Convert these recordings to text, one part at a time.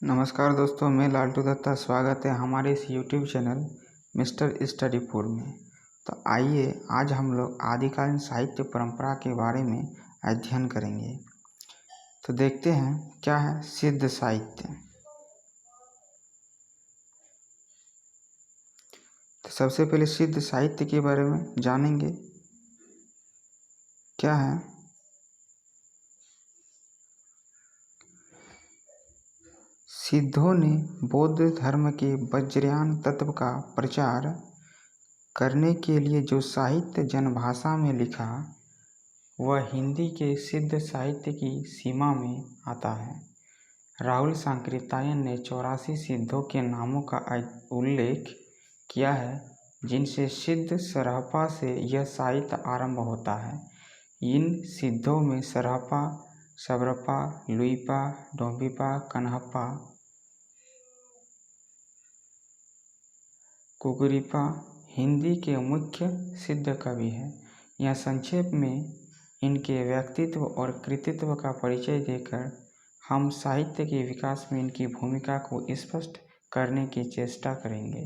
नमस्कार दोस्तों, मैं लालटू दत्ता। स्वागत है हमारे इस YouTube चैनल मिस्टर स्टडी पुर में। तो आइए आज हम लोग आदिकालीन साहित्य परंपरा के बारे में अध्ययन करेंगे। तो देखते हैं क्या है सिद्ध साहित्य। तो सबसे पहले सिद्ध साहित्य के बारे में जानेंगे। क्या है? सिद्धों ने बौद्ध धर्म के वज्रयान तत्व का प्रचार करने के लिए जो साहित्य जनभाषा में लिखा वह हिंदी के सिद्ध साहित्य की सीमा में आता है। राहुल सांकृत्यायन ने 84 सिद्धों के नामों का उल्लेख किया है, जिनसे सिद्ध सरहपा से यह साहित्य आरंभ होता है। इन सिद्धों में सरहपा, सबरपा, लुइपा, डोंबिपा, कन्हप्पा, कुकुरिपा हिंदी के मुख्य सिद्ध कवि हैं। यह संक्षेप में इनके व्यक्तित्व और कृतित्व का परिचय देकर हम साहित्य के विकास में इनकी भूमिका को स्पष्ट करने की चेष्टा करेंगे।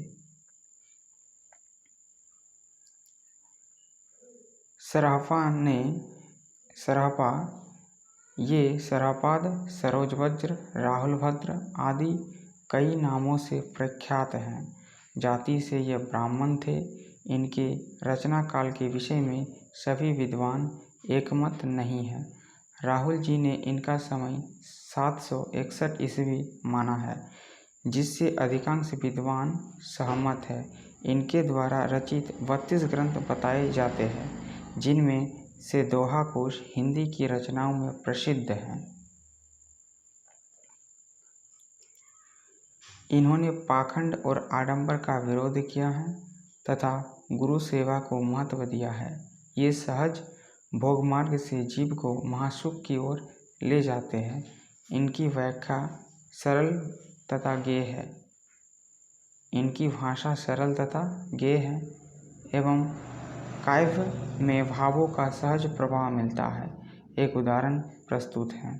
सरहपा ये सरहपाद, सरोजवज्र, राहुलभद्र आदि कई नामों से प्रख्यात हैं। जाति से ये ब्राह्मण थे। इनके रचना काल के विषय में सभी विद्वान एकमत नहीं है। राहुल जी ने इनका समय 761 ईस्वी माना है, जिससे अधिकांश विद्वान सहमत है। इनके द्वारा रचित 32 ग्रंथ बताए जाते हैं, जिनमें से दोहा कोश हिंदी की रचनाओं में प्रसिद्ध है। इन्होंने पाखंड और आडंबर का विरोध किया है तथा गुरु सेवा को महत्व दिया है। ये सहज भोगमार्ग से जीव को महासुख की ओर ले जाते हैं। इनकी व्याख्या सरल तथा गेय है। इनकी भाषा सरल तथा गेय है एवं काव्य में भावों का सहज प्रभाव मिलता है। एक उदाहरण प्रस्तुत है।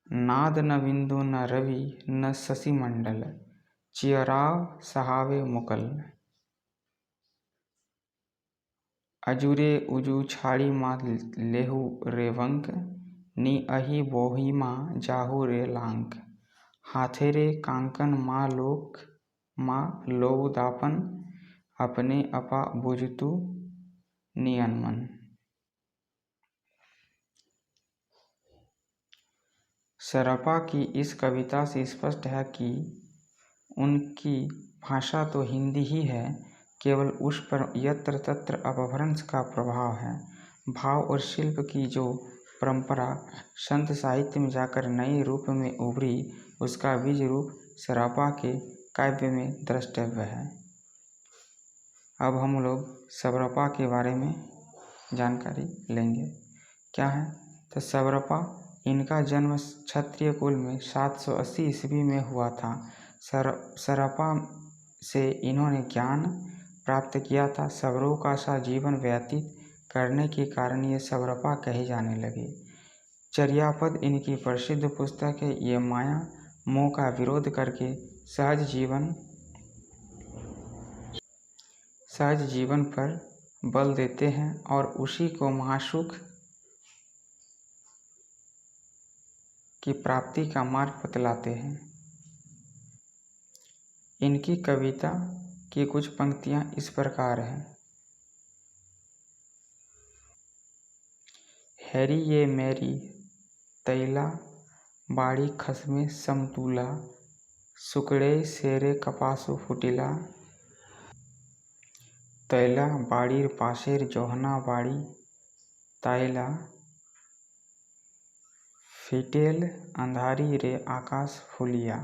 नाद न बिंदु न रवि न शशि मंडल, चियराव सहावे मुकल। अजुरे उजू छाड़ी मा लेहु रे वंक, नी अहि बोही मा जाहु रे लांक। हाथेरे कांकन मा लोक मा लोउ दापन, अपने अपा बुझतु नियन मन। सरहपा की इस कविता से स्पष्ट है कि उनकी भाषा तो हिंदी ही है, केवल उस पर यत्र तत्र अपभ्रंश का प्रभाव है। भाव और शिल्प की जो परंपरा संत साहित्य में जाकर नए रूप में उभरी, उसका बीज रूप सरहपा के काव्य में द्रष्टव्य है। अब हम लोग सबरपा के बारे में जानकारी लेंगे। क्या है? तो सबरपा इनका जन्म क्षत्रिय कुल में 780 ईस्वी में हुआ था। सरहपा से इन्होंने ज्ञान प्राप्त किया था। सबरों का सा जीवन व्यतीत करने के कारण ये सबरपा कहे जाने लगे। चर्यापद इनकी प्रसिद्ध पुस्तक है। ये माया मोह का विरोध करके सहज जीवन पर बल देते हैं और उसी को महासुख की प्राप्ति का मार्ग बतलाते हैं। इनकी कविता की कुछ पंक्तियां इस प्रकार हैं। हैरी ये मेरी तैला, बाड़ी खसमे समतूला, सुकड़े सेरे कपासु फुटिला। तैला बाड़ीर पाशेर जोहना बाड़ी, ताइला फिटेल अंधारी रे आकाश फुलिया।